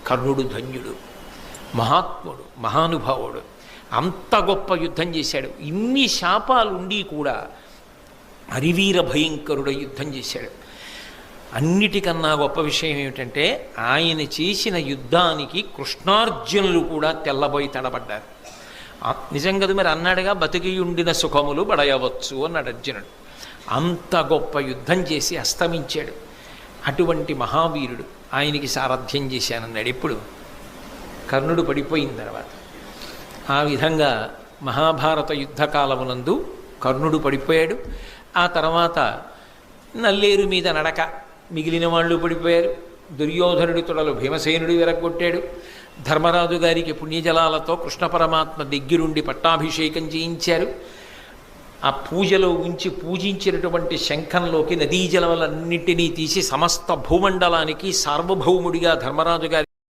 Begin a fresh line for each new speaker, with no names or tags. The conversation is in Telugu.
కర్ణుడు ధన్యుడు, మహాత్ముడు, మహానుభావుడు, అంత గొప్ప యుద్ధం చేశాడు. ఇన్ని శాపాలుండి కూడా హరివీర భయంకరుడ యుద్ధం చేశాడు. అన్నిటికన్నా గొప్ప విషయం ఏమిటంటే ఆయన చేసిన యుద్ధానికి కృష్ణార్జునులు కూడా తెల్లబోయి తడబడ్డారు. నిజం కదా, మరి అన్నాడుగా బతికియుండిన సుఖములు బడయవచ్చు అన్నాడు అర్జునుడు. అంత గొప్ప యుద్ధం చేసి అస్తమించాడు. అటువంటి మహావీరుడు ఆయనకి సారథ్యం చేశానన్నాడు. ఎప్పుడు? కర్ణుడు పడిపోయిన తర్వాత. ఆ విధంగా మహాభారత యుద్ధకాలమునందు కర్ణుడు పడిపోయాడు. ఆ తర్వాత నల్లేరు మీద నడక, మిగిలిన వాళ్ళు పడిపోయారు. దుర్యోధనుడి తొడలు భీమసేనుడు విరగొట్టాడు. ధర్మరాజు గారికి పుణ్యజలాలతో కృష్ణ పరమాత్మ దగ్గరుండి పట్టాభిషేకం చేయించారు. ఆ పూజలో ఉంచి పూజించినటువంటి శంఖంలోకి నదీ జలములన్నింటినీ తీసి సమస్త భూమండలానికి సార్వభౌముడిగా ధర్మరాజు గారి